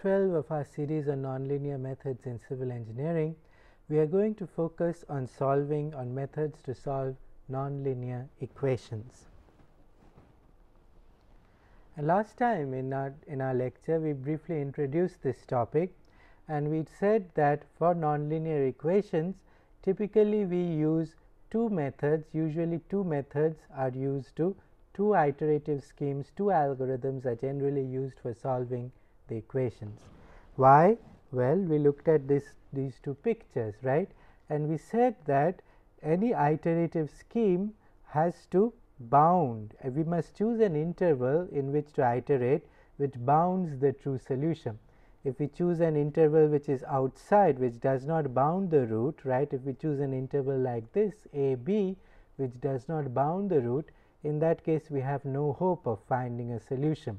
12 of our series on nonlinear methods in civil engineering, we are going to focus on methods to solve nonlinear equations. And last time in our lecture we briefly introduced this topic, and we said that for nonlinear equations typically we use two methods. Usually two methods are used to two iterative schemes, two algorithms are generally used for solving the equations. Why? Well, we looked at these two pictures, right, and we said that any iterative scheme has to bound, we must choose an interval in which to iterate which bounds the true solution. If we choose an interval which is outside, which does not bound the root, right, if we choose an interval like this a b which does not bound the root, in that case we have no hope of finding a solution.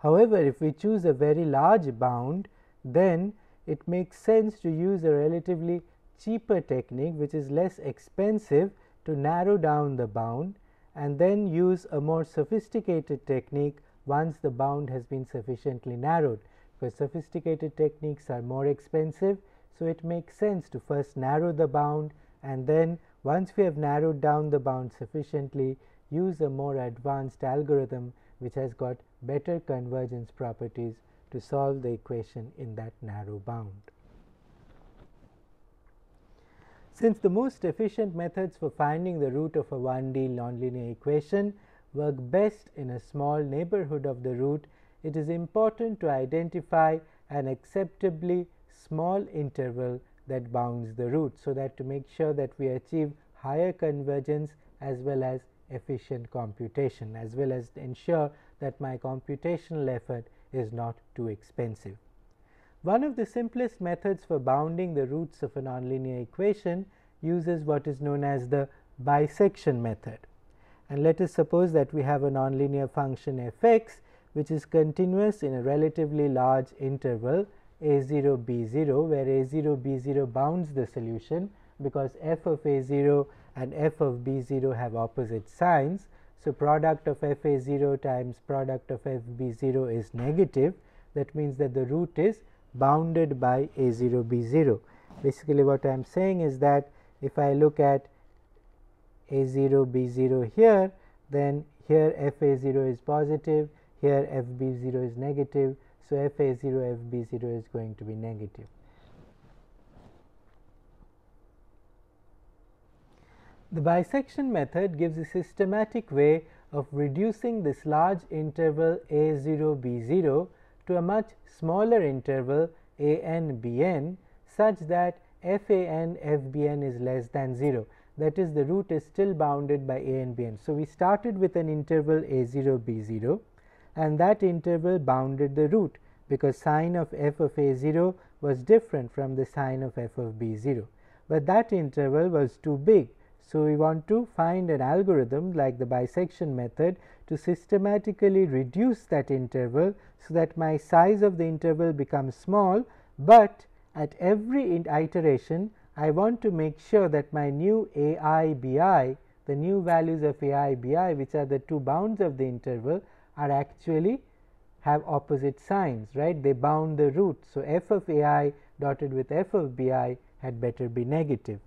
However, if we choose a very large bound, then it makes sense to use a relatively cheaper technique which is less expensive to narrow down the bound, and then use a more sophisticated technique once the bound has been sufficiently narrowed, because sophisticated techniques are more expensive. So it makes sense to first narrow the bound, and then once we have narrowed down the bound sufficiently, use a more advanced algorithm which has got better convergence properties to solve the equation in that narrow bound. Since the most efficient methods for finding the root of a 1D nonlinear equation work best in a small neighborhood of the root, it is important to identify an acceptably small interval that bounds the root, so that to make sure that we achieve higher convergence as well as efficient computation, as well as ensure that my computational effort is not too expensive. One of the simplest methods for bounding the roots of a nonlinear equation uses what is known as the bisection method. And let us suppose that we have a nonlinear function f(x) which is continuous in a relatively large interval a0 b0, where a0 b0 bounds the solution because f of a0 and f of b0 have opposite signs. So product of f a0 times product of f b0 is negative. That means that the root is bounded by a0 b0. Basically what I am saying is that if I look at a0 b0 here, then here f a0 is positive, here f b0 is negative, so f a0 f b0 is going to be negative. The bisection method gives a systematic way of reducing this large interval a0 b0 to a much smaller interval an bn, such that f an f bn is less than 0. That is, the root is still bounded by a and bn. So we started with an interval a0 b0, and that interval bounded the root because sign of f of a0 was different from the sign of f of b0, but that interval was too big. So we want to find an algorithm like the bisection method to systematically reduce that interval so that my size of the interval becomes small, but at every iteration I want to make sure that my new ai bi, the new values of ai bi, which are the two bounds of the interval, are actually have opposite signs, right? They bound the root. So f of ai dotted with f of bi had better be negative.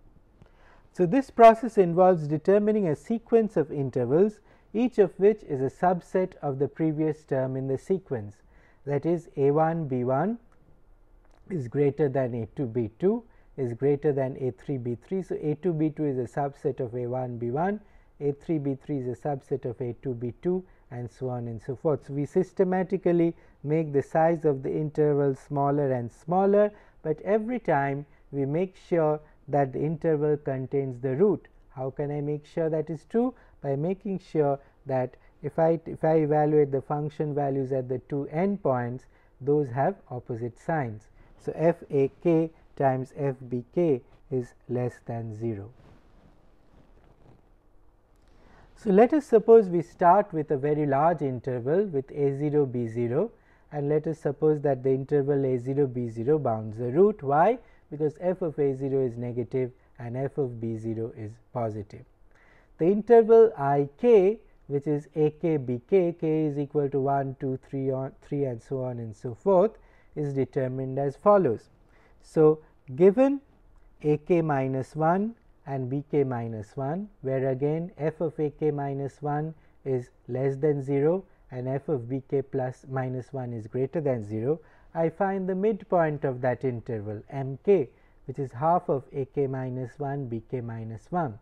So this process involves determining a sequence of intervals, each of which is a subset of the previous term in the sequence. That is, a1 b1 is greater than a2 b2 is greater than a3 b3. So a2 b2 is a subset of a1 b1, a3 b3 is a subset of a2 b2, and so on and so forth. So we systematically make the size of the interval smaller and smaller, but every time we make sure that the interval contains the root. How can I make sure that is true? By making sure that if I evaluate the function values at the two endpoints, those have opposite signs. So f a k times f b k is less than 0. So let us suppose we start with a very large interval with a0 b0, and let us suppose that the interval a0 b0 bounds the root. Why? Because f of a0 is negative and f of b0 is positive. The interval I k, which is ak bk, k is equal to 1, 2, 3 and so on and so forth, is determined as follows. So, given ak minus 1 and bk minus 1, where again f of ak minus 1 is less than 0 and f of bk plus minus 1 is greater than 0, I find the midpoint of that interval mk, which is half of ak minus 1 bk minus 1.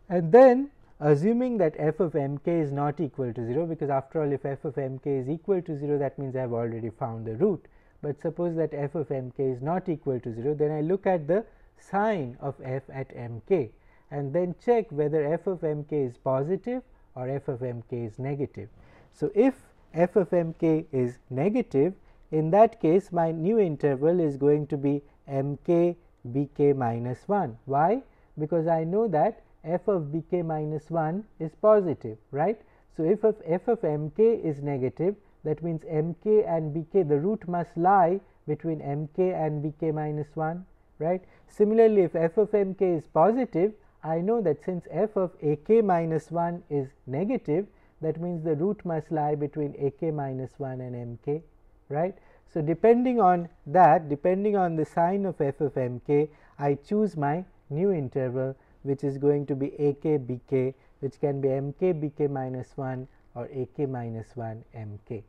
And then assuming that f of mk is not equal to 0, because after all if f of mk is equal to 0, that means I have already found the root. But suppose that f of mk is not equal to 0, then I look at the sign of f at mk and then check whether f of mk is positive or f of mk is negative. So, if f of mk is negative, in that case my new interval is going to be mk bk minus 1. Why? Because I know that f of bk minus 1 is positive, right. So, if f of mk is negative, that means mk and bk, the root must lie between mk and bk minus 1, right. Similarly, if f of mk is positive, I know that since f of ak minus 1 is negative, that means the root must lie between ak minus 1 and mk, right. So, depending on that, depending on the sign of f of mk, I choose my new interval, which is going to be ak bk, which can be mk bk minus 1 or ak minus 1 mk.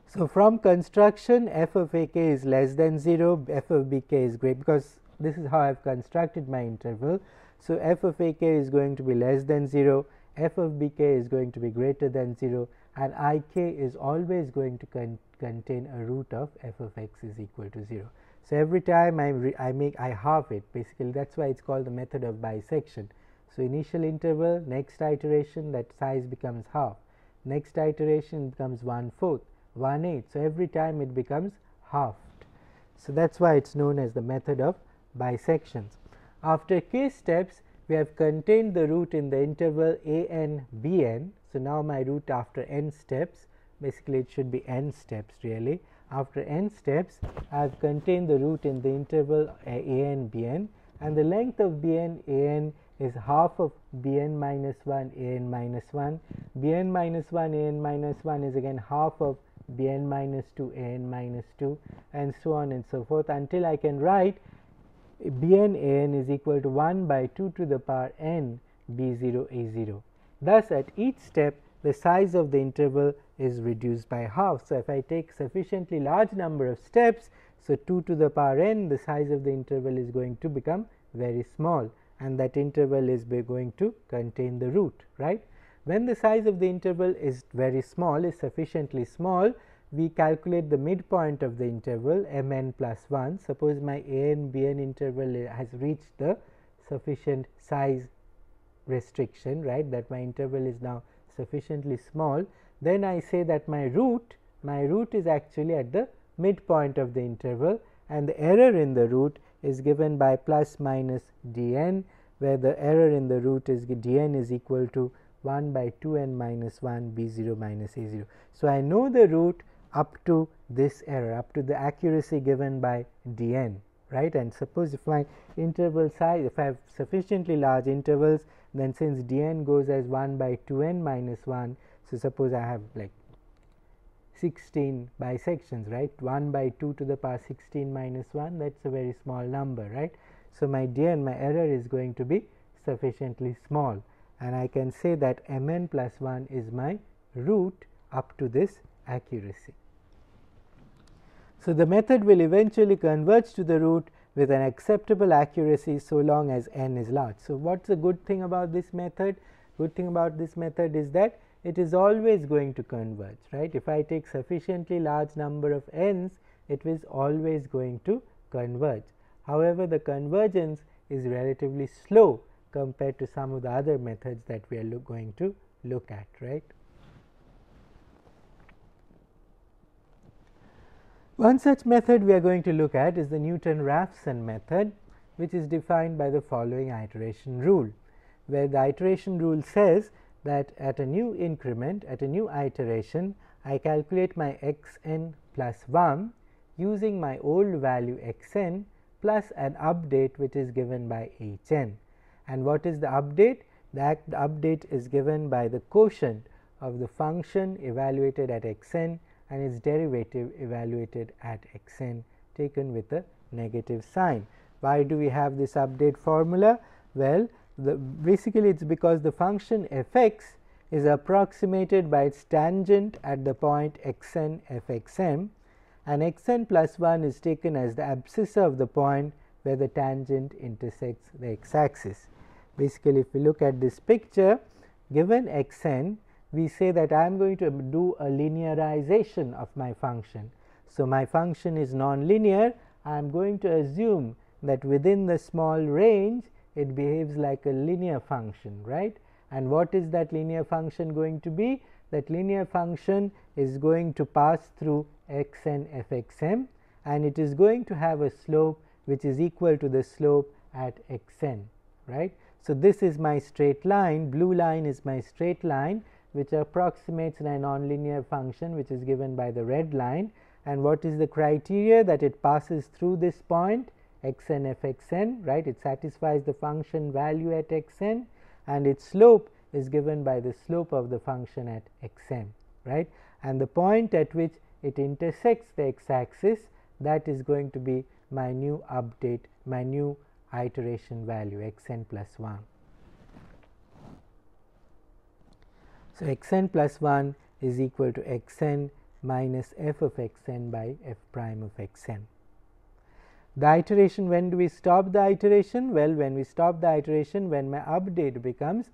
So, from construction f of ak is less than 0, f of bk is great, because this is how I have constructed my interval. So, f of ak is going to be less than 0, f of bk is going to be greater than 0, and ik is always going to contain a root of f of x is equal to 0. So, every time I halve it, basically that is why it is called the method of bisection. So, initial interval, next iteration, that size becomes half, next iteration becomes 1/4, 1/8. So, every time it becomes halved. So, that is why it is known as the method of bisections. After k steps, we have contained the root in the interval a n b n. So, now my root after n steps, basically it should be n steps really. After n steps, I have contained the root in the interval a n b n, and the length of b n a n is half of b n minus 1 a n minus 1. b n minus 1 a n minus 1 is again half of b n minus 2 a n minus 2, and so on and so forth, until I can write b n a n is equal to 1 by 2 to the power n b 0 a 0. Thus, at each step the size of the interval is reduced by half. So, if I take sufficiently large number of steps, so 2 to the power n, the size of the interval is going to become very small, and that interval is going to contain the root, right. When the size of the interval is very small, is sufficiently small, we calculate the midpoint of the interval m n plus 1. Suppose my a n b n interval has reached the sufficient size restriction, right, that my interval is now sufficiently small, then I say that my root is actually at the midpoint of the interval, and the error in the root is given by plus minus dn, where the error in the root is dn is equal to 1 by 2 n minus 1 b 0 minus a 0. So, I know the root up to this error, up to the accuracy given by dn, right. And suppose if my interval size, if I have sufficiently large intervals, then since dn goes as 1 by 2 n minus 1, so suppose I have like 16 bisections, right, 1 by 2 to the power 16 minus 1, that is a very small number, right. So, my dn, my error is going to be sufficiently small, and I can say that m n plus 1 is my root up to this accuracy. So, the method will eventually converge to the root with an acceptable accuracy so long as n is large. So, what is the good thing about this method? Good thing about this method is that it is always going to converge, right. If I take sufficiently large number of n's, it is always going to converge. However, the convergence is relatively slow compared to some of the other methods that we are going to look at, right. One such method we are going to look at is the Newton-Raphson method, which is defined by the following iteration rule, where the iteration rule says that at a new increment, at a new iteration, I calculate my x n plus 1 using my old value x n plus an update which is given by h n. And what is the update? That update is given by the quotient of the function evaluated at xn and its derivative evaluated at xn, taken with a negative sign. Why do we have this update formula? Well, basically it is because the function f(x) is approximated by its tangent at the point xn f(x_m), and xn plus 1 is taken as the abscissa of the point where the tangent intersects the x-axis. Basically, if we look at this picture, given xn, we say that I am going to do a linearization of my function. So, my function is nonlinear. I am going to assume that within the small range it behaves like a linear function, right? And what is that linear function going to be? That linear function is going to pass through xn f(x_m), and it is going to have a slope which is equal to the slope at xn, right. So, this is my straight line, blue line is my straight line which approximates a nonlinear function which is given by the red line. And what is the criteria? That it passes through this point xn f(x_n), right. It satisfies the function value at xn, and its slope is given by the slope of the function at xn, right. And the point at which it intersects the x-axis, that is going to be my new update, my new iteration value xn plus 1. So, xn plus 1 is equal to xn minus f of xn by f prime of xn. The iteration, when do we stop the iteration? Well, when we stop the iteration, when my update becomes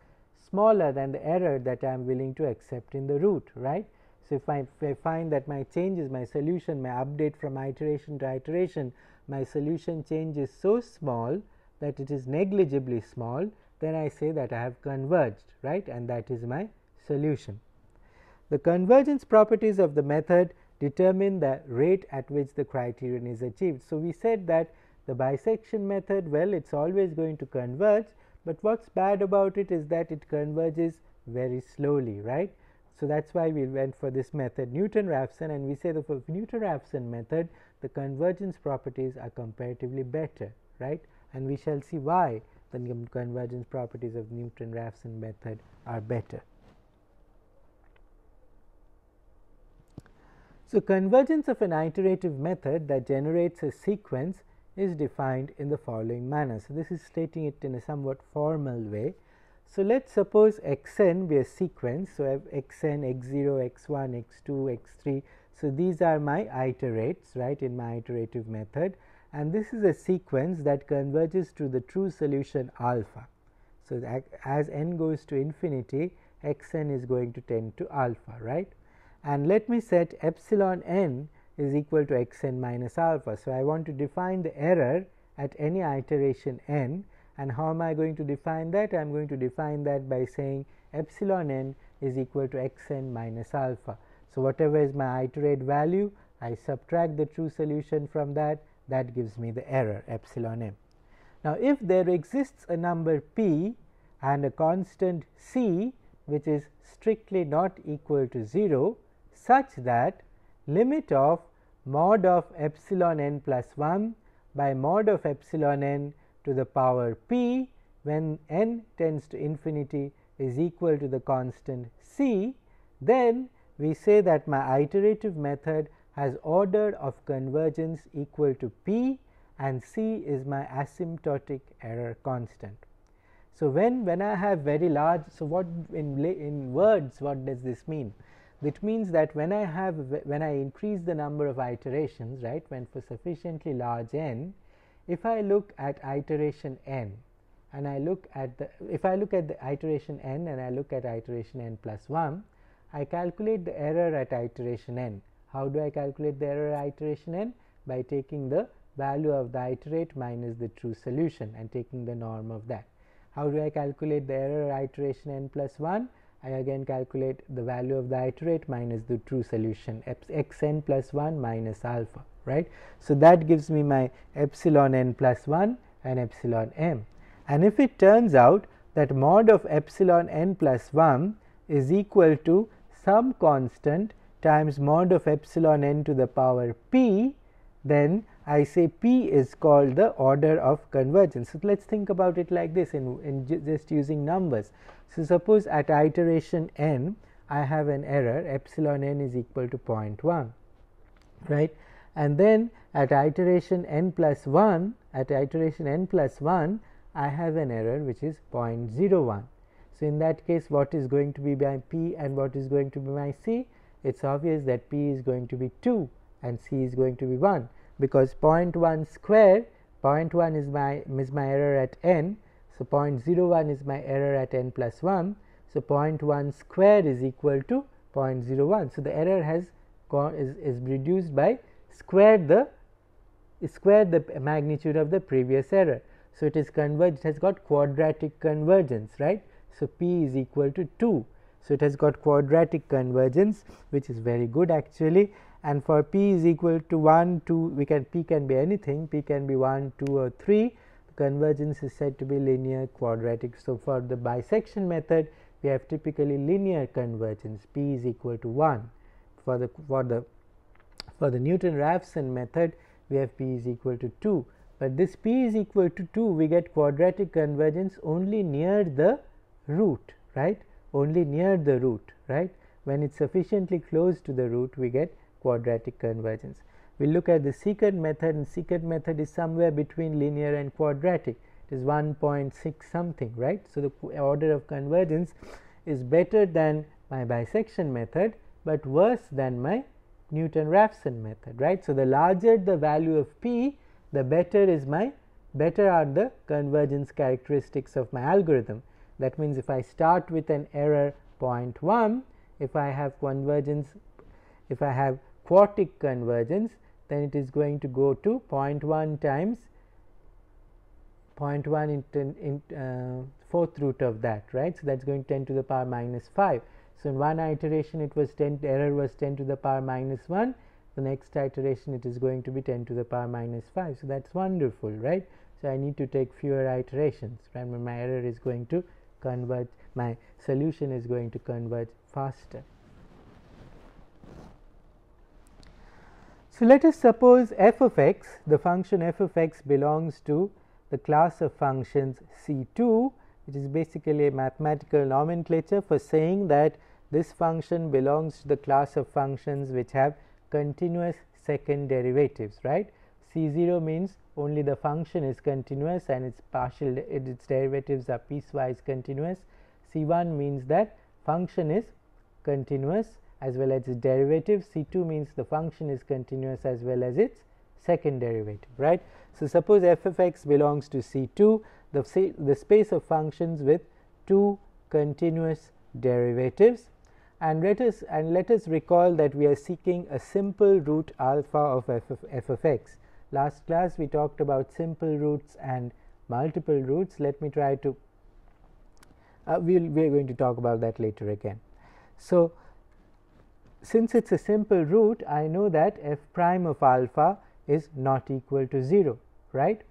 smaller than the error that I am willing to accept in the root, right. So, if I find that my changes, my solution, my update from iteration to iteration, my solution change is so small that it is negligibly small, then I say that I have converged, right, and that is my solution. The convergence properties of the method determine the rate at which the criterion is achieved. So, we said that the bisection method, well, it is always going to converge, but what is bad about it is that it converges very slowly, right. So, that is why we went for this method Newton-Raphson, and we say that for Newton-Raphson method the convergence properties are comparatively better, right, and we shall see why the convergence properties of Newton-Raphson method are better. So, convergence of an iterative method that generates a sequence is defined in the following manner. So, this is stating it in a somewhat formal way. So, let us suppose xn be a sequence. So, I have xn, x0, x1, x2, x3. So, these are my iterates, right, in my iterative method, and this is a sequence that converges to the true solution alpha. So, as n goes to infinity, xn is going to tend to alpha, right, and let me set epsilon n is equal to xn minus alpha. So, I want to define the error at any iteration n. And how am I going to define that? I am going to define that by saying epsilon n is equal to xn minus alpha. So, whatever is my iterate value, I subtract the true solution from that, that gives me the error epsilon m. Now, if there exists a number p and a constant c which is strictly not equal to 0, such that limit of mod of epsilon n plus 1 by mod of epsilon n to the power p when n tends to infinity is equal to the constant c, then we say that my iterative method has order of convergence equal to p, and c is my asymptotic error constant. So, when I have very large, so what in words what does this mean? It means that when I increase the number of iterations, right, when for sufficiently large n, if I look at iteration n and I look at the iteration n and I look at iteration n plus 1, I calculate the error at iteration n. How do I calculate the error at iteration n? By taking the value of the iterate minus the true solution and taking the norm of that. How do I calculate the error at iteration n plus 1? I again calculate the value of the iterate minus the true solution, xn plus 1 minus alpha, right. So, that gives me my epsilon n plus 1 and epsilon m, and if it turns out that mod of epsilon n plus 1 is equal to some constant times mod of epsilon n to the power p, then I say P is called the order of convergence. So, let us think about it like this in just using numbers. So, suppose at iteration n I have an error epsilon n is equal to 0.1, right, and then at iteration n plus 1 I have an error which is 0.01. So, in that case what is going to be my P and what is going to be my C? It is obvious that P is going to be 2 and C is going to be 1, because 0.1 square, 0.1 is my error at n. So, 0.01 is my error at n plus 1. So, 0.1 square is equal to 0.01. So, the error has is reduced by square the magnitude of the previous error. So, it is converged, it has got quadratic convergence, right. So, P is equal to 2. So, it has got quadratic convergence, which is very good actually, and for P is equal to 1, 2, P can be anything, P can be 1, 2 or 3. The convergence is said to be linear quadratic. So, for the bisection method we have typically linear convergence, P is equal to 1. For the Newton-Raphson method we have P is equal to 2, but this P is equal to 2 we get quadratic convergence only near the root, right, only near the root, right. When it is sufficiently close to the root we get quadratic convergence. We will look at the secant method, and secant method is somewhere between linear and quadratic, it is 1.6 something, right. So, the order of convergence is better than my bisection method, but worse than my Newton-Raphson method, right. So, the larger the value of P, the better are the convergence characteristics of my algorithm. That means, if I start with an error 0.1, if I have quartic convergence, then it is going to go to 0.1 times 0.1 in fourth root of that, right. So, that is going to 10 to the power minus 5. So, in one iteration it was error was 10 to the power minus 1, the next iteration it is going to be 10 to the power minus 5. So, that is wonderful, right. So, I need to take fewer iterations, right. My error is going to converge, my solution is going to converge faster. So, let us suppose f of x, the function f of x belongs to the class of functions C2, which is basically a mathematical nomenclature for saying that this function belongs to the class of functions which have continuous second derivatives, right. C0 means only the function is continuous and its derivatives are piecewise continuous. C1 means that function is continuous as well as its derivative. C2 means the function is continuous as well as its second derivative, right. So, suppose f of x belongs to C2, the space of functions with two continuous derivatives, and let us recall that we are seeking a simple root alpha of f of x. Last class we talked about simple roots and multiple roots. Let me try to we are going to talk about that later again. So, since it is a simple root, I know that f prime of alpha is not equal to 0, right,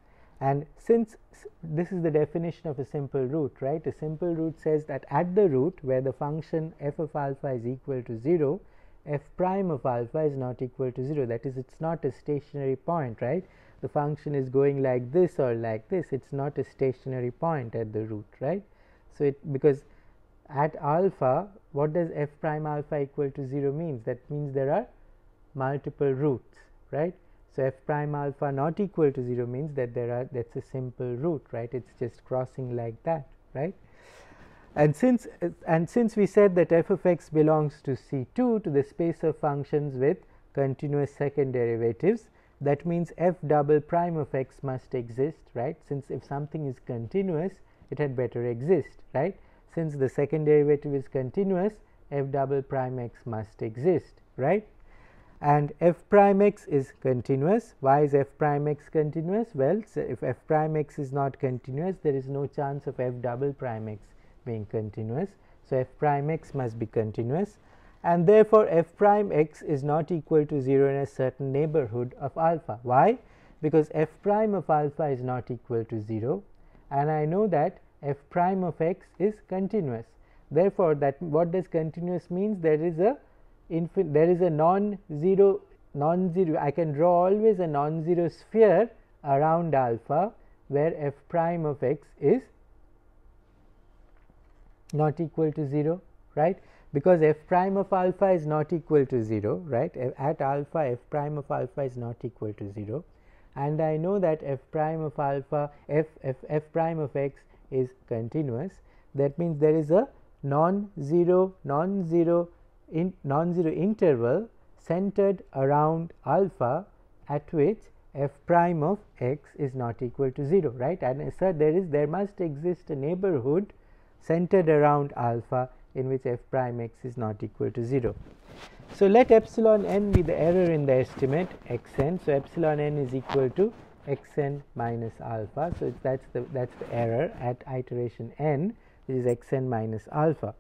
and since this is the definition of a simple root, right, a simple root says that at the root where the function f of alpha is equal to 0, f prime of alpha is not equal to 0, that is, it is not a stationary point, right, the function is going like this or like this, it is not a stationary point at the root, right. So, because at alpha, what does f prime alpha equal to 0 means? That means there are multiple roots, right. So, f prime alpha not equal to 0 means that that is a simple root, right, it is just crossing like that, right. And since we said that f of x belongs to C2, to the space of functions with continuous second derivatives, that means f double prime of x must exist, right, since if something is continuous it had better exist, right. Since the second derivative is continuous, f double prime x must exist, right. And f prime x is continuous. Why is f prime x continuous? Well, so if f prime x is not continuous, there is no chance of f double prime x being continuous. So, f prime x must be continuous, and therefore, f prime x is not equal to 0 in a certain neighborhood of alpha. Why? Because f prime of alpha is not equal to 0, and I know that f prime of x is continuous. Therefore, that what does continuous means? There is a non-zero non-zero, I can draw always a non-zero sphere around alpha where f prime of x is not equal to 0, right, because f prime of alpha is not equal to 0, right, at alpha f prime of alpha is not equal to 0, and I know that f prime of alpha f prime of x is continuous. That means there is a non-zero interval centered around alpha at which f prime of x is not equal to 0, right, and so there must exist a neighborhood centered around alpha in which f prime x is not equal to 0. So let epsilon n be the error in the estimate xn. So epsilon n is equal to xn minus alpha. So that's the error at iteration n, which is xn minus alpha.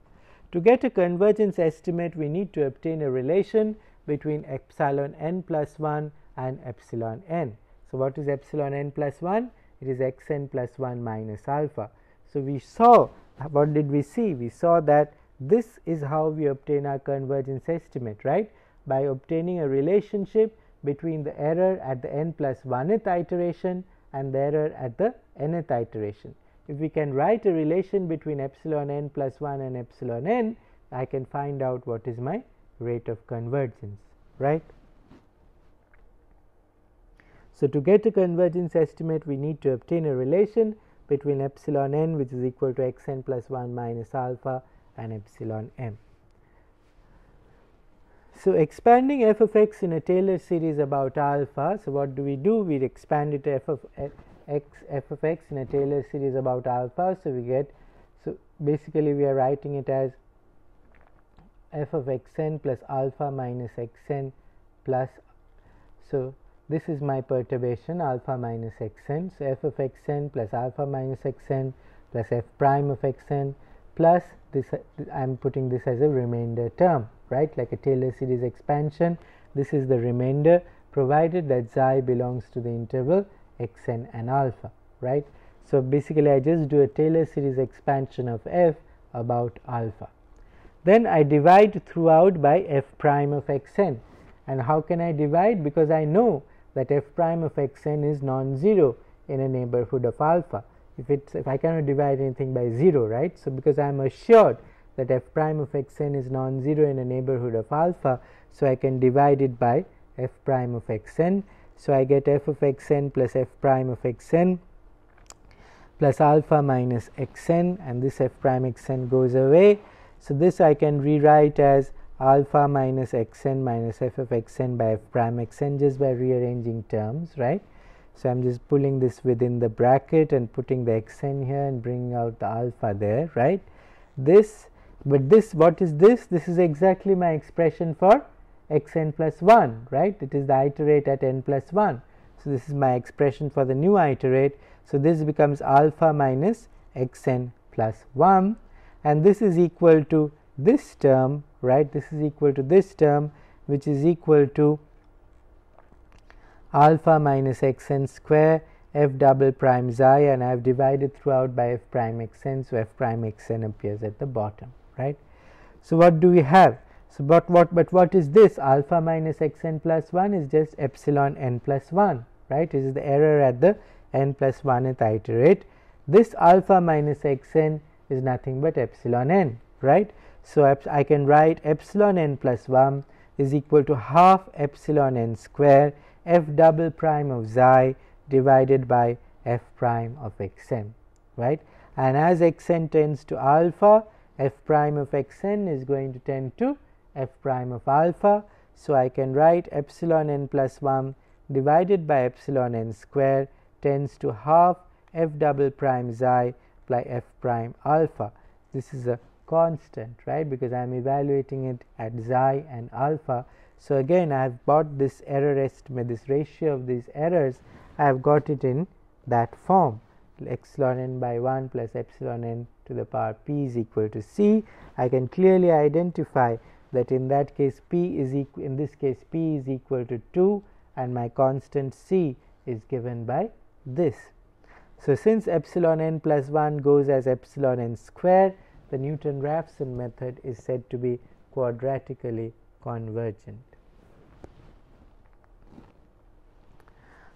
To get a convergence estimate, we need to obtain a relation between epsilon n plus 1 and epsilon n. So what is epsilon n plus 1? It is xn plus 1 minus alpha. So we saw, what did we see? We saw that this is how we obtain our convergence estimate, right, by obtaining a relationship between the error at the n plus 1th iteration and the error at the nth iteration. If we can write a relation between epsilon n plus 1 and epsilon n, I can find out what is my rate of convergence, right. So to get a convergence estimate, we need to obtain a relation between epsilon n, which is equal to xn plus 1 minus alpha, and epsilon m. So expanding f of x in a Taylor series about alpha. So what do? We expand it to f of x in a Taylor series about alpha. So we get, so basically we are writing it as f of xn plus alpha minus xn plus, so this is my perturbation alpha minus xn. So f of xn plus alpha minus xn plus f prime of xn plus this, I am putting this as a remainder term, right, like a Taylor series expansion. This is the remainder provided that xi belongs to the interval xn and alpha, right. So basically I just do a Taylor series expansion of f about alpha. Then I divide throughout by f prime of xn. And how can I divide? Because I know that f prime of xn is non-zero in a neighborhood of alpha. If I cannot divide anything by 0, right. So because I am assured that f prime of xn is non-zero in a neighborhood of alpha, so I can divide it by f prime of xn. So I get f of xn plus f prime of xn plus alpha minus xn, and this f prime xn goes away. So this I can rewrite as alpha minus xn minus f of xn by f prime xn, just by rearranging terms, right. So I am just pulling this within the bracket and putting the xn here and bringing out the alpha there, right. This, but this, what is this? This is exactly my expression for xn plus 1, right. It is the iterate at n plus 1. So this is my expression for the new iterate. So this becomes alpha minus xn plus 1, and this is equal to this term, right. This is equal to this term, which is equal to alpha minus xn square f double prime xi, and I have divided throughout by f prime xn. So f prime xn appears at the bottom, right. So what do we have? So but what is this? Alpha minus xn plus 1 is just epsilon n plus 1, right. This is the error at the n plus 1th iterate. This alpha minus xn is nothing but epsilon n, right. So I can write epsilon n plus 1 is equal to half epsilon n square f double prime of xi divided by f prime of xn, right. And as xn tends to alpha, f prime of xn is going to tend to f prime of alpha. So I can write epsilon n plus 1 divided by epsilon n square tends to half f double prime xi by f prime alpha. This is a constant, right, because I am evaluating it at xi and alpha. So again I have got this error estimate, this ratio of these errors, I have got it in that form, epsilon n by 1 plus epsilon n to the power p is equal to c. I can clearly identify that in that case p is equal, in this case p is equal to 2, and my constant c is given by this. So since epsilon n plus 1 goes as epsilon n square, the Newton-Raphson method is said to be quadratically convergent.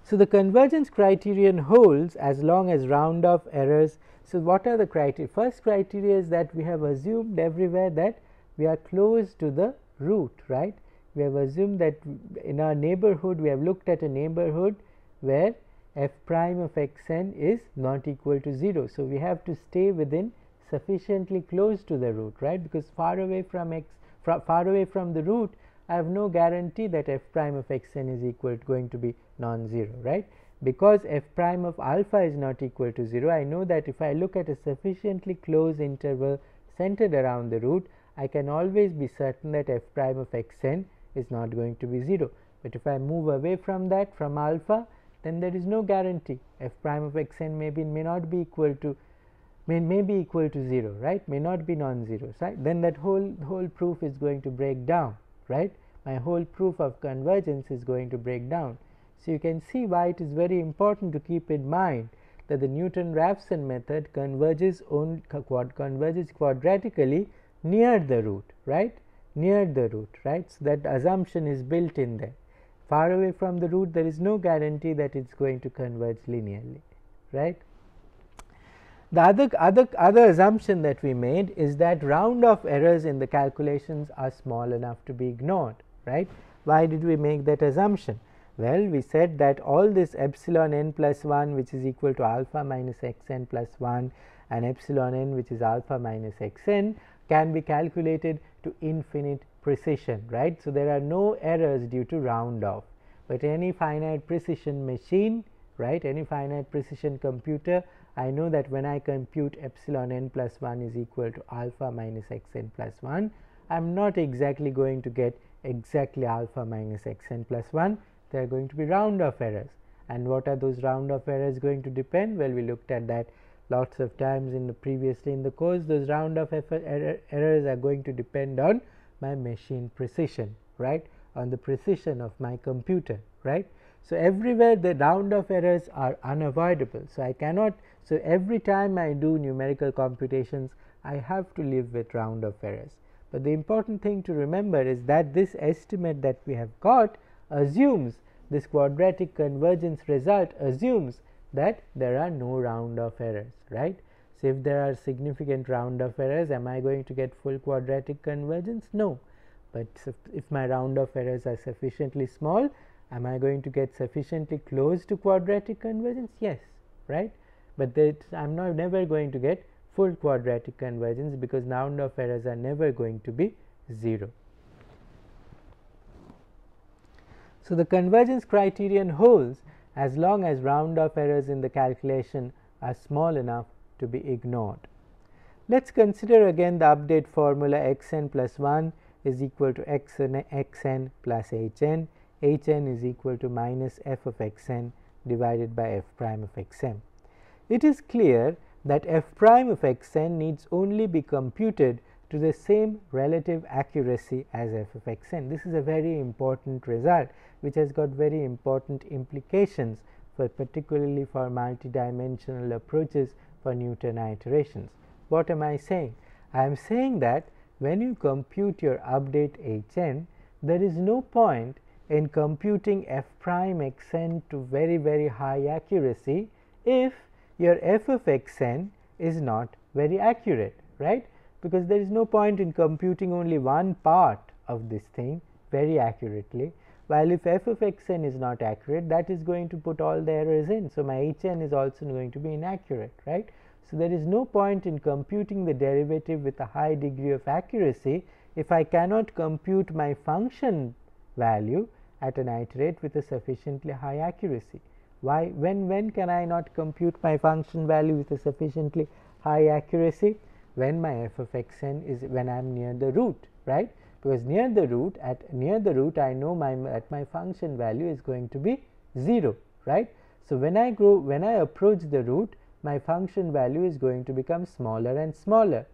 So, the convergence criterion holds as long as round off errors. So, what are the criteria? First criteria is that we have assumed everywhere that we are close to the root, right. We have assumed that in our neighborhood, we have looked at a neighborhood where f prime of x n is not equal to 0. So, we have to stay within sufficiently close to the root, right, because far away from the root, I have no guarantee that f prime of x n is equal to going to be non-zero, right. Because f prime of alpha is not equal to 0, I know that if I look at a sufficiently close interval centered around the root, I can always be certain that f prime of x n is not going to be 0. But if I move away from that, from alpha, then there is no guarantee. F prime of x n may not be equal to may be equal to 0, right, may not be non-zero, right. Then that whole proof is going to break down, right. My whole proof of convergence is going to break down. So, you can see why it is very important to keep in mind that the Newton-Raphson method converges quadratically near the root, right, near the root, right. So, that assumption is built in there. Far away from the root, there is no guarantee that it is going to converge linearly, right. The other assumption that we made is that round off errors in the calculations are small enough to be ignored, right. Why did we make that assumption? Well, we said that all this epsilon n plus 1, which is equal to alpha minus x n plus 1, and epsilon n, which is alpha minus x n, can be calculated to infinite precision, right. So, there are no errors due to round off, but any finite precision machine, right, any finite precision computer, I know that when I compute epsilon n plus 1 is equal to alpha minus x n plus 1, I am not exactly going to get exactly alpha minus x n plus 1. There are going to be round off errors. And what are those round off errors going to depend? Well, we looked at that lots of times previously in the course. Those round off errors are going to depend on my machine precision, right, on the precision of my computer, right. So, everywhere the round off errors are unavoidable. So, I cannot, so every time I do numerical computations, I have to live with round off errors. But the important thing to remember is that this estimate that we have got assumes, this quadratic convergence result assumes that there are no round off errors, right. So, if there are significant round off errors, am I going to get full quadratic convergence? No. But if my round off errors are sufficiently small, am I going to get sufficiently close to quadratic convergence? Yes, right. But I am never going to get full quadratic convergence, because round off errors are never going to be 0. So, the convergence criterion holds as long as round off errors in the calculation are small enough to be ignored. Let us consider again the update formula: x n plus 1 is equal to x n plus h n. H n is equal to minus f of x n divided by f prime of x m. It is clear that f prime of x n needs only be computed to the same relative accuracy as f of x n. This is a very important result, which has got very important implications particularly for multidimensional approaches for Newton iterations. What am I saying? I am saying that when you compute your update h n, there is no point in computing f prime x n to very high accuracy if your f of x n is not very accurate, right? Because there is no point in computing only one part of this thing very accurately, while if f of x n is not accurate, that is going to put all the errors in. So, my h n is also going to be inaccurate, right? So, there is no point in computing the derivative with a high degree of accuracy if I cannot compute my function value at an iterate with a sufficiently high accuracy. Why? When can I not compute my function value with a sufficiently high accuracy? When my f of x n is when I am near the root, right? Because near the root I know that my function value is going to be 0, right? So, when I approach the root, my function value is going to become smaller and smaller.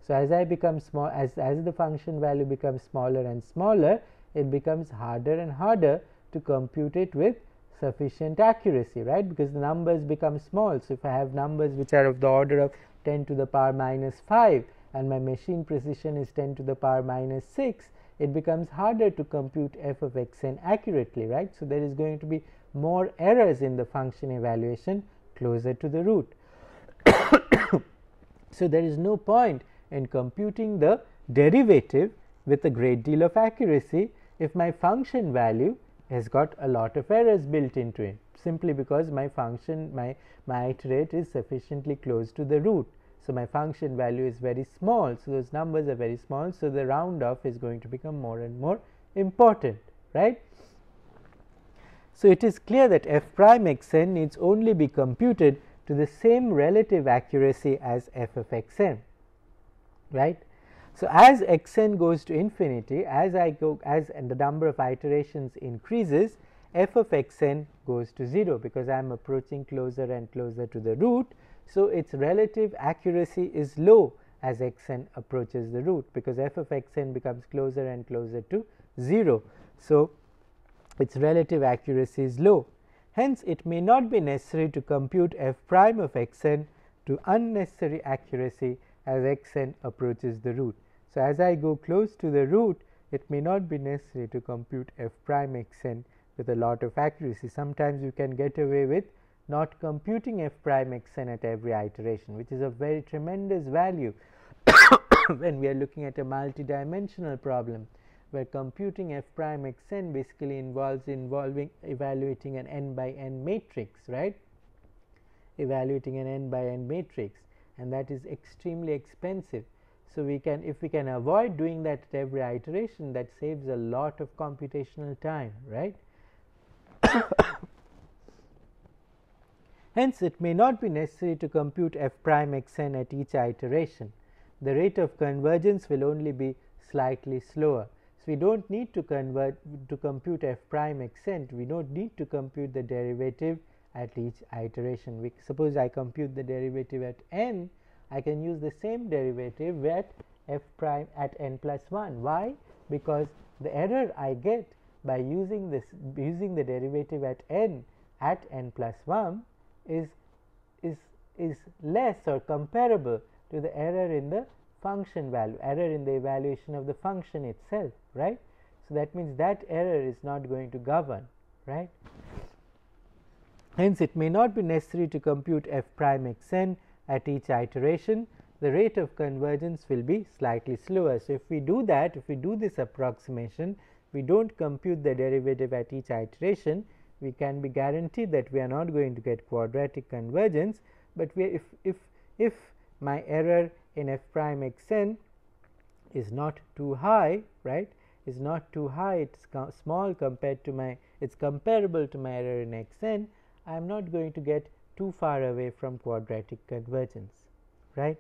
So, as I become small, as the function value becomes smaller and smaller, it becomes harder and harder to compute it with sufficient accuracy, right? Because the numbers become small. So, if I have numbers which are of the order of 10 to the power minus 5 and my machine precision is 10 to the power minus 6, it becomes harder to compute f of x n accurately, right. So, there is going to be more errors in the function evaluation closer to the root. So, there is no point in computing the derivative with a great deal of accuracy if my function value has got a lot of errors built into it, simply because my function, my iterate is sufficiently close to the root. So, my function value is very small. So, those numbers are very small. So, the round off is going to become more and more important, right. So, it is clear that f prime x n needs only be computed to the same relative accuracy as f of x n, right. So, as x n goes to infinity, as the number of iterations increases, f of x n goes to 0, because I am approaching closer and closer to the root. So, its relative accuracy is low as x n approaches the root, because f of x n becomes closer and closer to 0. So, its relative accuracy is low. Hence, it may not be necessary to compute f prime of x n to unnecessary accuracy as x n approaches the root. So, as I go close to the root, it may not be necessary to compute f prime x n with a lot of accuracy. Sometimes you can get away with not computing f prime x n at every iteration, which is a very tremendous value when we are looking at a multidimensional problem, where computing f prime x n basically involves evaluating an n by n matrix, right, evaluating an n by n matrix, and that is extremely expensive. So, if we can avoid doing that at every iteration, that saves a lot of computational time, right. Hence, it may not be necessary to compute f prime x n at each iteration. The rate of convergence will only be slightly slower. So, we do not need to compute f prime x n, we do not need to compute the derivative at each iteration. Suppose I compute the derivative at n, I can use the same derivative at f prime at n plus 1. Why? Because the error I get by using the derivative at n plus 1 is less or comparable to the error in the function value, error in the evaluation of the function itself, right. So, that means that error is not going to govern, right. Hence, it may not be necessary to compute f prime x n at each iteration. The rate of convergence will be slightly slower. So, if we do that, if we do this approximation, we do not compute the derivative at each iteration, we can be guaranteed that we are not going to get quadratic convergence, but if my error in f prime x n is not too high, right, is not too high, it is small compared to it is comparable to my error in x n, I am not going to get too far away from quadratic convergence, right.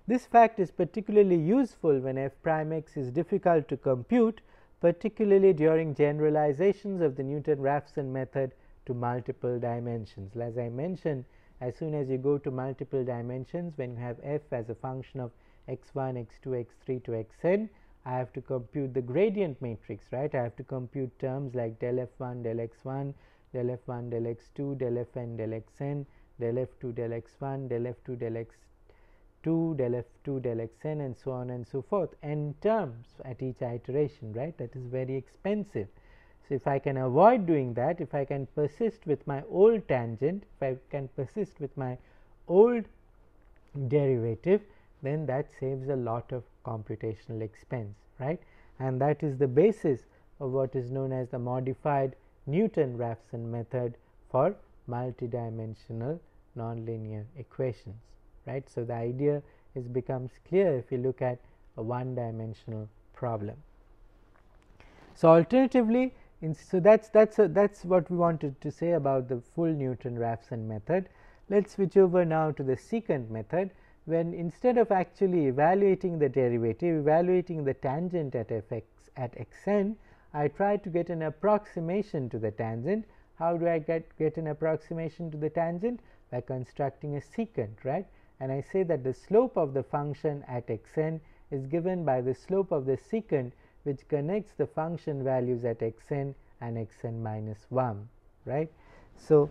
This fact is particularly useful when f prime x is difficult to compute, particularly during generalizations of the Newton-Raphson method to multiple dimensions. As I mentioned, as soon as you go to multiple dimensions, when you have f as a function of x1, x2, x3 to xn, I have to compute the gradient matrix, right. I have to compute terms like del f1, del x1, del f1, del x2, del fn, del xn, del f2, del x1, del f2, del x2, del f2, del xn, and so on and so forth, n terms at each iteration, right. That is very expensive. So, if I can avoid doing that, if I can persist with my old tangent, if I can persist with my old derivative, then that saves a lot of computational expense, right. And that is the basis of what is known as the modified Newton-Raphson method for multidimensional nonlinear equations, right. So, the idea becomes clear if you look at a one-dimensional problem. So, alternatively, so that's what we wanted to say about the full Newton-Raphson method. Let us switch over now to the secant method, when instead of actually evaluating the derivative, evaluating the tangent at fx at xn, I try to get an approximation to the tangent. How do I get an approximation to the tangent? By constructing a secant, right. And I say that the slope of the function at xn is given by the slope of the secant, which connects the function values at xn and xn minus 1, right. So,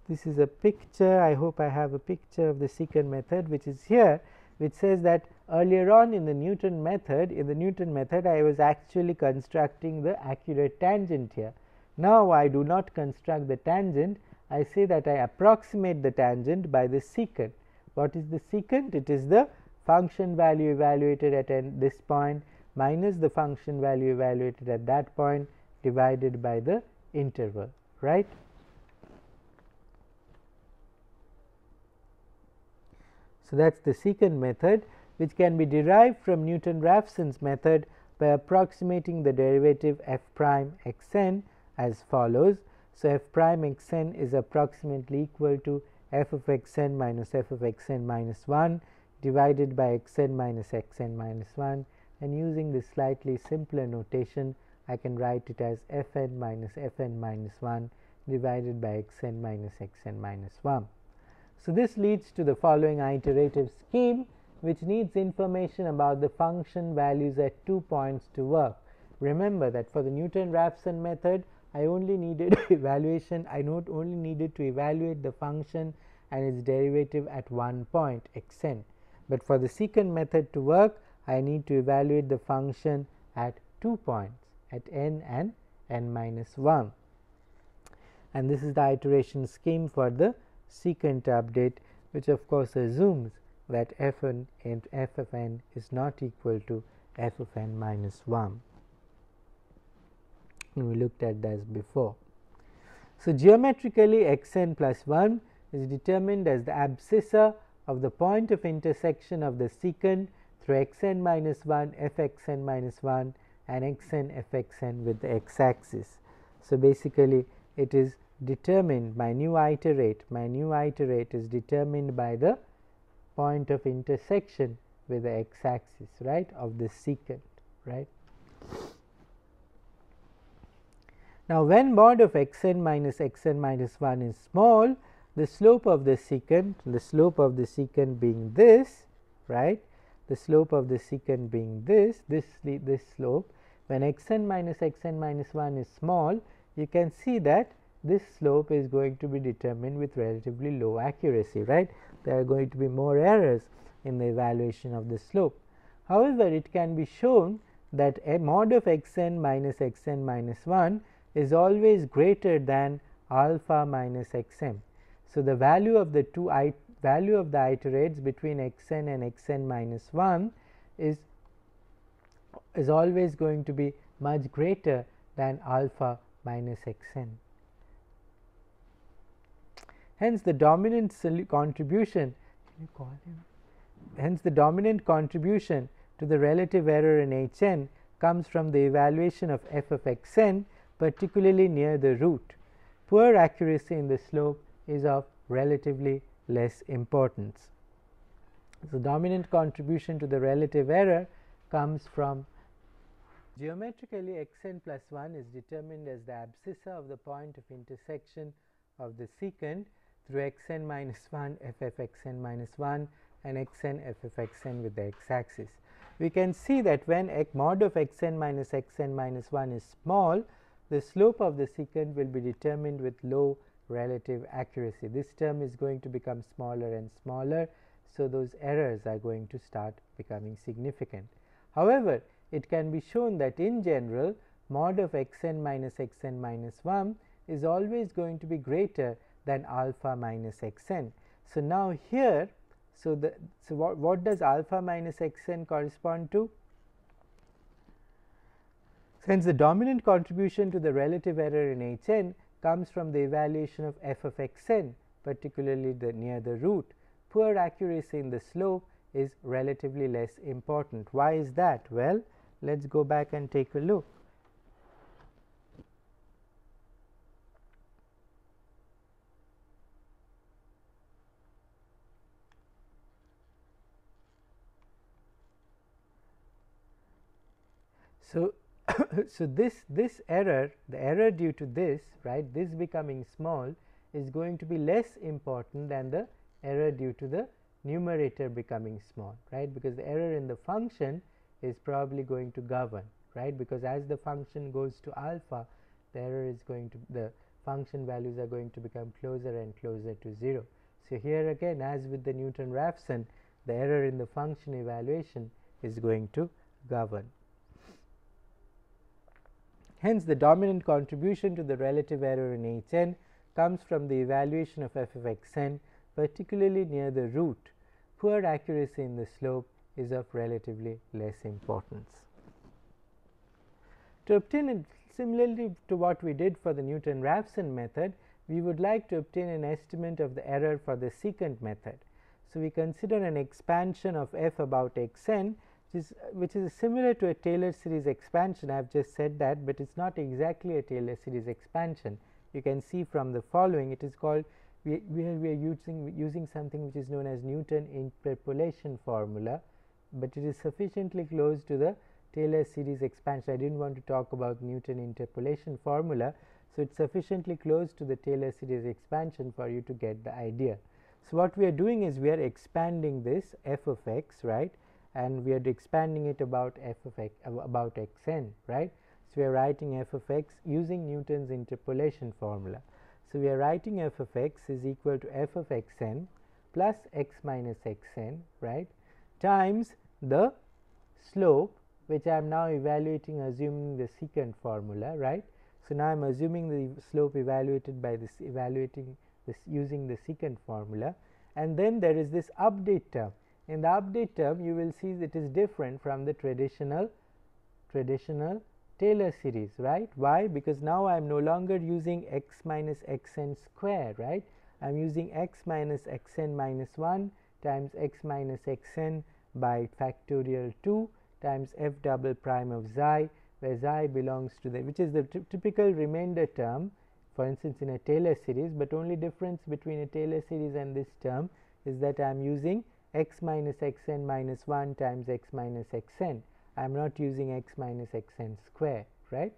this is a picture. I hope I have a picture of the secant method, which is here. which says that earlier on in the Newton method, I was actually constructing the accurate tangent here. Now I do not construct the tangent, I say that I approximate the tangent by the secant. What is the secant? It is the function value evaluated at this point minus the function value evaluated at that point divided by the interval, right. So that is the secant method, which can be derived from Newton-Raphson's method by approximating the derivative f prime x n as follows. So, f prime x n is approximately equal to f of x n minus f of x n minus 1 divided by x n minus x n minus 1, and using this slightly simpler notation I can write it as f n minus f n minus 1 divided by x n minus x n minus 1. So, this leads to the following iterative scheme, which needs information about the function values at 2 points to work. Remember that for the Newton-Raphson method, I only needed I not only needed to evaluate the function and its derivative at 1 point x n, but for the secant method to work, I need to evaluate the function at 2 points at n and n minus 1, and this is the iteration scheme for the secant update, which of course assumes that f n and f of n is not equal to f of n minus 1. We looked at this before. So, geometrically x n plus 1 is determined as the abscissa of the point of intersection of the secant through x n minus 1 f x n minus 1 and x n f x n with the x axis. So, basically it is determined, my new iterate is determined by the point of intersection with the x axis, right, of the secant, right. Now, when mod of x n minus 1 is small, the slope of the secant being this, right, the slope of the secant being this slope, when x n minus 1 is small, you can see that this slope is going to be determined with relatively low accuracy, right. There are going to be more errors in the evaluation of the slope. However, it can be shown that a mod of x n minus 1 is always greater than alpha minus x m. So, the value of the iterates between x n and x n minus 1 is always going to be much greater than alpha minus x n. Hence, the dominant contribution to the relative error in h n comes from the evaluation of f of x n, particularly near the root. Poor accuracy in the slope is of relatively less importance. So, dominant contribution to the relative error comes from geometrically x n plus 1 is determined as the abscissa of the point of intersection of the secant through x n minus 1 f f x n minus 1 and x n f f x n with the x axis. We can see that when mod of x n minus 1 is small, the slope of the secant will be determined with low relative accuracy. This term is going to become smaller and smaller, so those errors are going to start becoming significant. However, it can be shown that in general, mod of x n minus 1 is always going to be greater than alpha minus x n. So, now here, what does alpha minus x n correspond to? Since the dominant contribution to the relative error in h n comes from the evaluation of f of x n, particularly near the root, poor accuracy in the slope is relatively less important. Why is that? Well, let us go back and take a look. So, this error, the error due to this, right, this becoming small is going to be less important than the error due to the numerator becoming small, right, because the error in the function is probably going to govern, right, because as the function goes to alpha, the error is going to, the function values are going to become closer and closer to 0. So, here again, as with the Newton-Raphson, the error in the function evaluation is going to govern. Hence, the dominant contribution to the relative error in Hn comes from the evaluation of f of xn, particularly near the root. Poor accuracy in the slope is of relatively less importance. To obtain, similarly to what we did for the Newton-Raphson method, we would like to obtain an estimate of the error for the secant method. So, we consider an expansion of f about xn, which is similar to a Taylor series expansion. I have just said that, but it is not exactly a Taylor series expansion. You can see from the following, it is called, we are using something which is known as Newton interpolation formula, but it is sufficiently close to the Taylor series expansion. I did not want to talk about Newton interpolation formula. So, it is sufficiently close to the Taylor series expansion for you to get the idea. So, what we are doing is we are expanding this f of x, right, and we are expanding it about f of x about xn, right. So, we are writing f of x using Newton's interpolation formula. So, we are writing f of x is equal to f of xn plus x minus xn, right, times the slope, which I am now evaluating assuming the secant formula, right. So, now I am assuming the slope evaluated by this using the secant formula, and then there is this update term. In the update term, you will see that it is different from the traditional Taylor series, right. Why? Because now I am no longer using x minus xn square, right. I am using x minus xn minus 1 times x minus xn by factorial 2 times f double prime of xi, where xi belongs to the, which is the typical remainder term, for instance in a Taylor series, but only difference between a Taylor series and this term is that I am using x minus xn minus 1 times x minus xn. I am not using x minus xn square, right.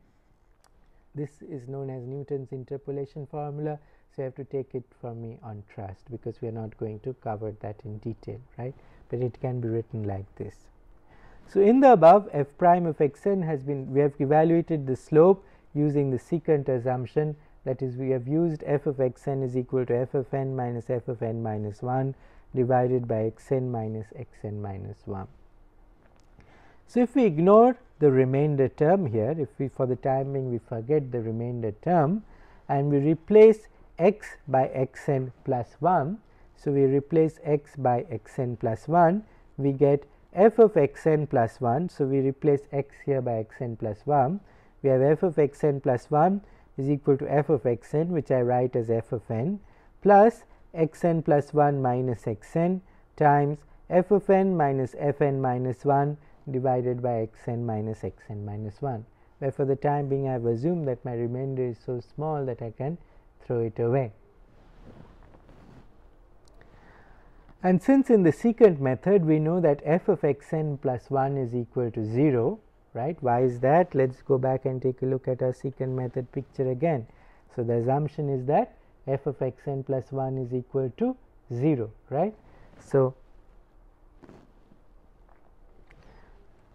This is known as Newton's interpolation formula. So, you have to take it from me on trust, because we are not going to cover that in detail, right, but it can be written like this. So, in the above, f prime of xn has been, we have evaluated the slope using the secant assumption, that is, we have used f of xn is equal to f of n minus f of n minus 1 divided by xn minus xn minus 1. So, if we ignore the remainder term here, if we for the time being we forget the remainder term and we replace x by xn plus 1. So, we replace x by xn plus 1, we get f of xn plus 1. So, we replace x here by xn plus 1. We have f of xn plus 1 is equal to f of xn, which I write as f of n, plus xn plus 1 minus xn times f of n minus fn minus 1 divided by xn minus 1, where for the time being I have assumed that my remainder is so small that I can throw it away. And since in the secant method we know that f of xn plus 1 is equal to 0, right. Why is that? Let us go back and take a look at our secant method picture again. So, the assumption is that f of xn plus 1 is equal to 0, right. So,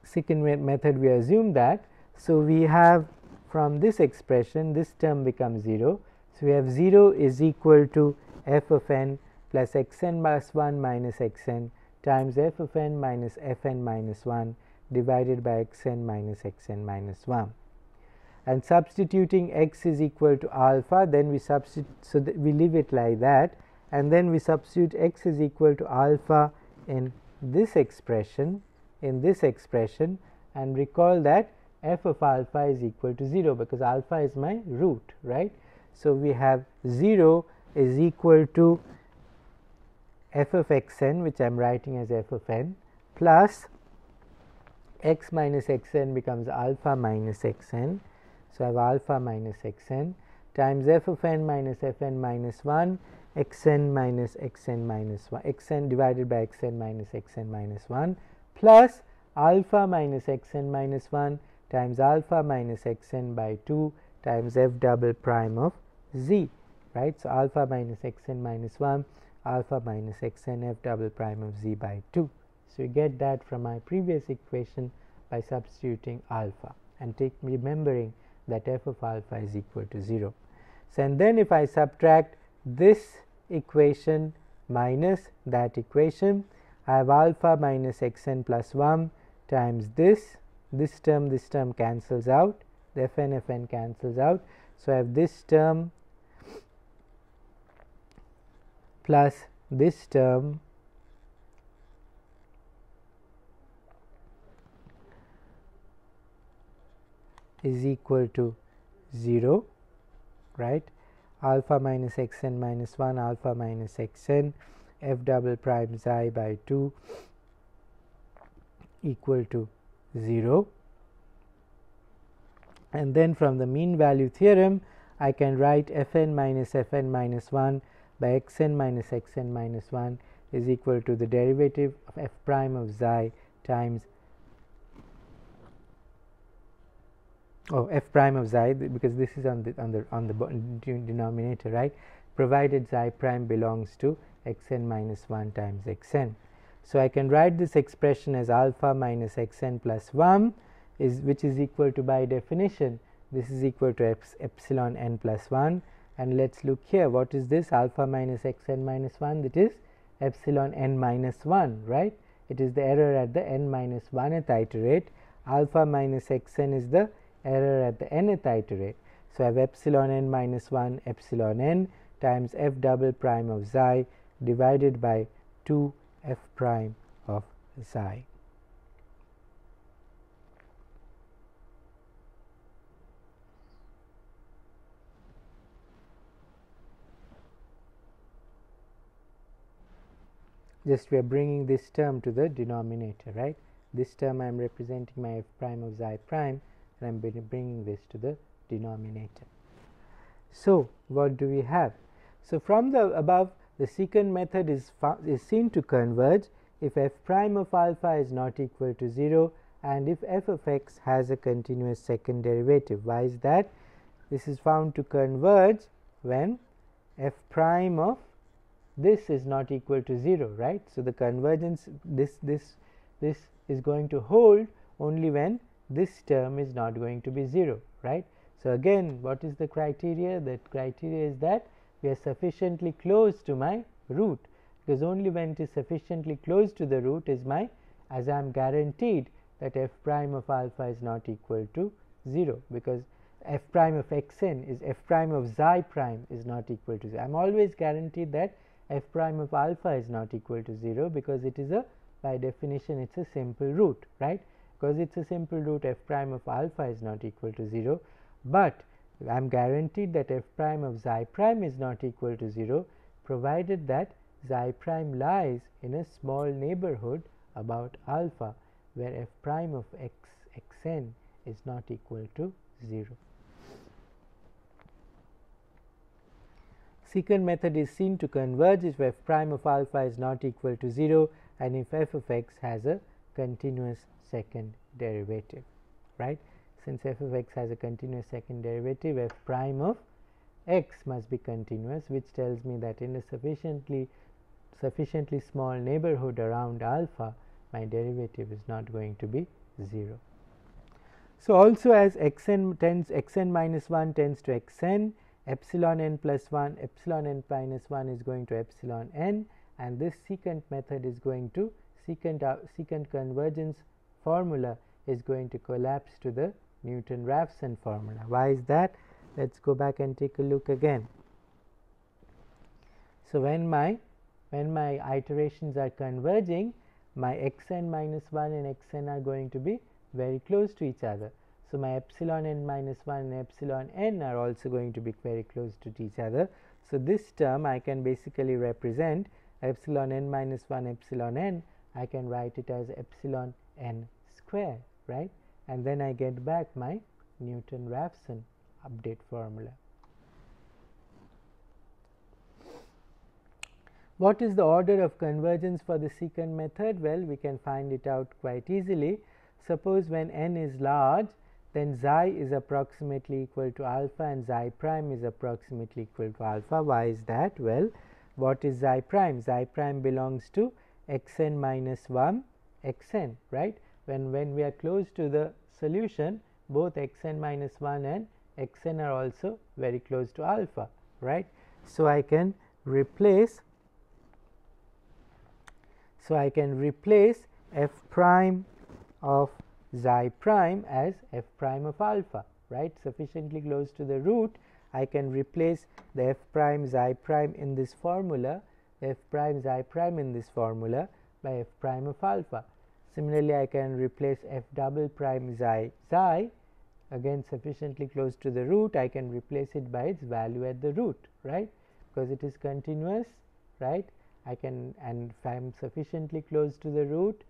secant method we assume that. So, we have from this expression this term becomes 0. So, we have 0 is equal to f of n plus xn plus 1 minus xn times f of n minus fn minus 1 divided by xn minus 1. And substituting x is equal to alpha, then we substitute, so that we leave it like that, and then we substitute x is equal to alpha in this expression, and recall that f of alpha is equal to 0, because alpha is my root, right. So, we have 0 is equal to f of xn, which I am writing as f of n, plus x minus xn becomes alpha minus xn. So, I have alpha minus xn times f of n minus fn minus 1 xn minus xn minus 1, xn divided by xn minus 1 plus alpha minus xn minus 1 times alpha minus xn by 2 times f double prime of z, right. So, alpha minus xn minus 1 alpha minus xn f double prime of z by 2. So, you get that from my previous equation by substituting alpha and remembering that f of alpha is equal to 0. So, and then if I subtract this equation minus that equation, I have alpha minus xn plus 1 times this term cancels out, the fn cancels out. So, I have this term plus this term is equal to 0, right. Alpha minus xn minus 1 alpha minus xn f double prime xi by 2 equal to 0. And then from the mean value theorem, I can write fn minus 1 by xn minus 1 is equal to the derivative of f prime of xi times f prime of xi, because this is on the denominator, right, provided xi prime belongs to xn minus 1 times xn. So, I can write this expression as alpha minus xn plus 1 which is equal to, by definition, this is equal to epsilon n plus 1, and let us look here, what is this alpha minus xn minus 1, that is epsilon n minus 1, right. It is the error at the n minus 1th iterate. Alpha minus xn is the error at the nth iterate. So, I have epsilon n minus 1 epsilon n times f double prime of xi divided by 2 f prime of xi. Just we are bringing this term to the denominator, right. This term I am representing my f prime of xi prime, and I am bringing this to the denominator. So, what do we have? So, from the above, the secant method is seen to converge if f prime of alpha is not equal to 0 and if f of x has a continuous second derivative. Why is that? This is found to converge when f prime of this is not equal to 0, right. So, the convergence this is going to hold only when this term is not going to be 0, right. So, again, what is the criteria? That criteria is that we are sufficiently close to my root, because only when it is sufficiently close to the root is as I am guaranteed that f prime of alpha is not equal to 0, because f prime of xn is f prime of xi prime is not equal to 0. I am always guaranteed that f prime of alpha is not equal to 0, because it is by definition it is a simple root, right. Because it is a simple root, f prime of alpha is not equal to 0, but I am guaranteed that f prime of xi prime is not equal to 0, provided that xi prime lies in a small neighborhood about alpha, where f prime of xn is not equal to 0. Secant method is seen to converge if f prime of alpha is not equal to 0 and if f of x has a continuous second derivative, right. Since f of x has a continuous second derivative, f prime of x must be continuous, which tells me that in a sufficiently small neighborhood around alpha, my derivative is not going to be 0. So, also as xn minus 1 tends to xn, epsilon n plus 1 epsilon n minus 1 is going to epsilon n, and this secant method is going to secant convergence formula is going to collapse to the Newton-Raphson formula. Why is that? Let us go back and take a look again. So, when my iterations are converging, my xn minus 1 and xn are going to be very close to each other. So, my epsilon n minus 1 and epsilon n are also going to be very close to each other. So, this term I can basically represent epsilon n minus 1 epsilon n, I can write it as epsilon n square, right, and then I get back my Newton-Raphson update formula. What is the order of convergence for the secant method? Well, we can find it out quite easily. Suppose when n is large, then xi is approximately equal to alpha and xi prime is approximately equal to alpha. Why is that? Well, what is xi prime? Xi prime belongs to xn minus 1 xn, right. When we are close to the solution, both xn minus 1 and xn are also very close to alpha, right. So, I can replace So, I can replace f prime of xi prime as f prime of alpha, right, sufficiently close to the root. I can replace the f prime xi prime in this formula, f prime xi prime in this formula by f prime of alpha. Similarly, I can replace f double prime xi xi, again sufficiently close to the root. I can replace it by its value at the root, right, because it is continuous, right. I can, and if I am sufficiently close to the root,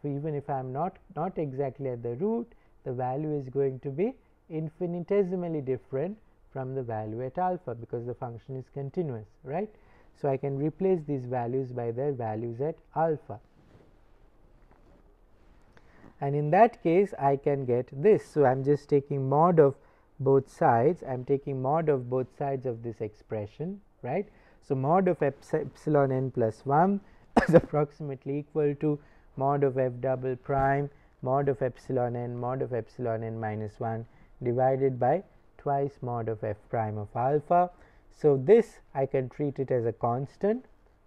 even if I am not exactly at the root, the value is going to be infinitesimally different from the value at alpha, because the function is continuous, right. So, I can replace these values by their values at alpha, and in that case I can get this. So, I am just taking mod of both sides, I am taking mod of both sides of this expression, right. So, mod of epsilon n plus 1 is approximately equal to mod of f double prime mod of epsilon n minus 1 divided by twice mod of f prime of alpha. So, this I can treat it as a constant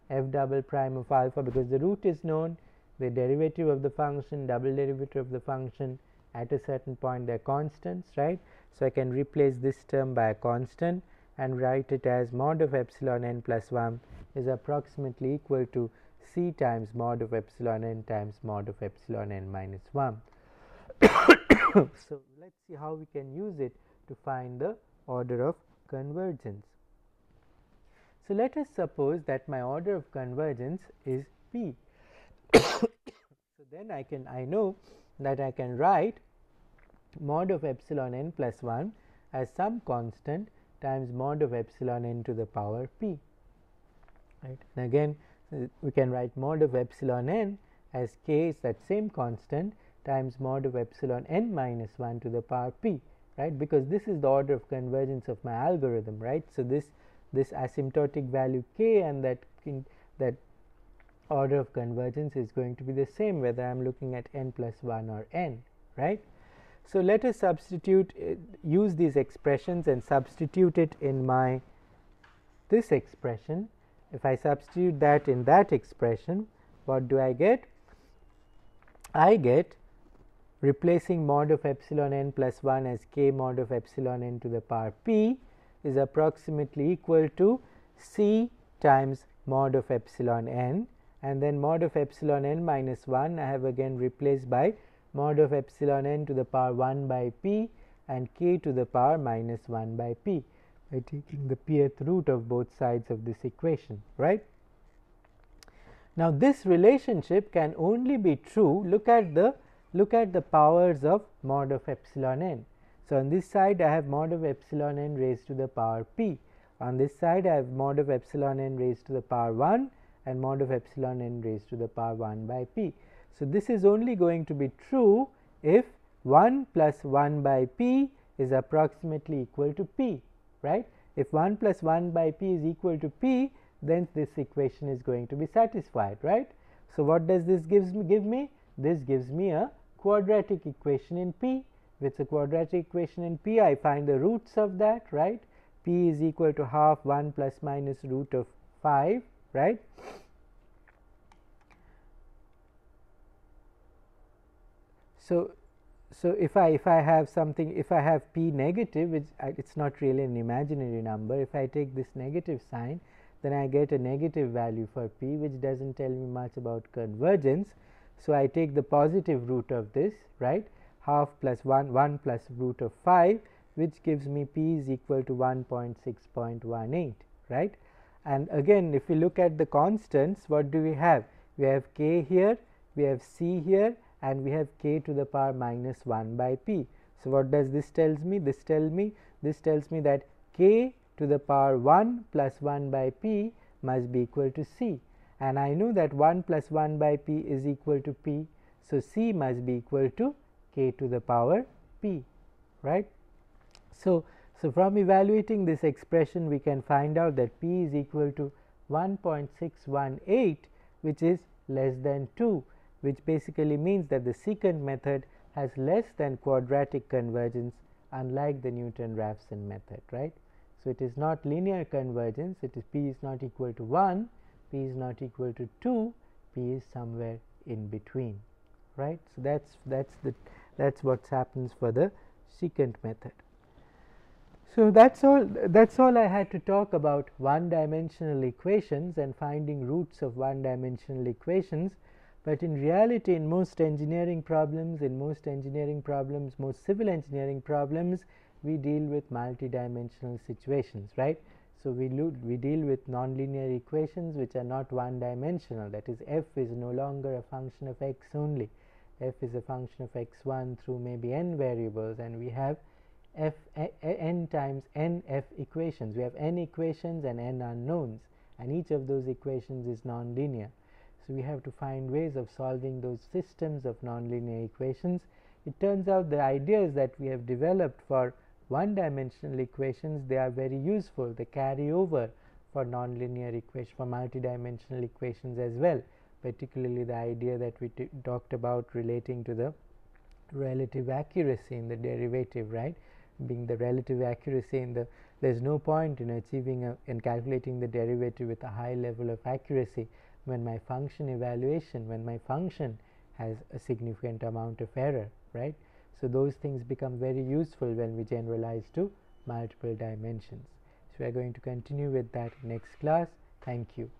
f double prime of alpha, because the root is known, the derivative of the function, double derivative of the function at a certain point, they are constants, right. So, I can replace this term by a constant and write it as mod of epsilon n plus 1 is approximately equal to c times mod of epsilon n times mod of epsilon n minus 1. So, let us see how we can use it to find the order of convergence. So, let us suppose that my order of convergence is p. So, then I know that I can write mod of epsilon n plus 1 as some constant times mod of epsilon n to the power p, right. And again we can write mod of epsilon n as k is that same constant times mod of epsilon n minus 1 to the power p, right, because this is the order of convergence of my algorithm, right. So, this asymptotic value k and that order of convergence is going to be the same whether I am looking at n plus 1 or n, right. So, let us substitute use these expressions and substitute it in my this expression. If I substitute that in that expression, what do I get? I get, replacing mod of epsilon n plus 1 as k mod of epsilon n to the power p is approximately equal to c times mod of epsilon n, and then mod of epsilon n minus 1 I have again replaced by mod of epsilon n to the power 1 by p and k to the power minus 1 by p by taking the pth root of both sides of this equation, right. Now, this relationship can only be true, look at the powers of mod of epsilon n. So, on this side I have mod of epsilon n raised to the power p, on this side I have mod of epsilon n raised to the power 1 and mod of epsilon n raised to the power 1 by p. So, this is only going to be true if 1 plus 1 by p is approximately equal to p, right. If 1 plus 1 by p is equal to p, then this equation is going to be satisfied, right. So, what does this give me? This gives me a quadratic equation in p. If it is a quadratic equation in p, I find the roots of that, right. P is equal to half 1 plus minus root of 5, right. So, if I have something, if I have p negative, which it's not really an imaginary number, if I take this negative sign, then I get a negative value for p, which doesn't tell me much about convergence. So, I take the positive root of this, right, half plus 1 plus root of 5, which gives me p is equal to 1.6.18, right. And again, if we look at the constants, what do we have? We have k here, we have c here, and we have k to the power minus 1 by p. So, what does this tells me? This tells me that k to the power 1 plus 1 by p must be equal to c, and I know that 1 plus 1 by p is equal to p. So, c must be equal to k to the power p, right. So, from evaluating this expression, we can find out that p is equal to 1.618, which is less than 2, which basically means that the secant method has less than quadratic convergence, unlike the Newton-Raphson method, right. So, it is not linear convergence, it is p is not equal to 1, p is not equal to 2, p is somewhere in between, right? So that's what happens for the secant method. So that's all I had to talk about one-dimensional equations and finding roots of one-dimensional equations. But in reality, in most engineering problems, most civil engineering problems, we deal with multi-dimensional situations, right? So we deal with nonlinear equations which are not one-dimensional. That is, f is no longer a function of x only. F is a function of x1 through maybe n variables, and we have n times n f equations. We have n equations and n unknowns, and each of those equations is nonlinear. So we have to find ways of solving those systems of nonlinear equations. It turns out the ideas that we have developed for one-dimensional equations, they are very useful. They carry over for nonlinear equations, for multidimensional equations as well, particularly the idea that we talked about relating to the relative accuracy in the derivative, right? Being the relative accuracy in the, there's no point in achieving in calculating the derivative with a high level of accuracy when my function evaluation, when my function has a significant amount of error, right? So those things become very useful when we generalize to multiple dimensions. So we are going to continue with that next class. Thank you.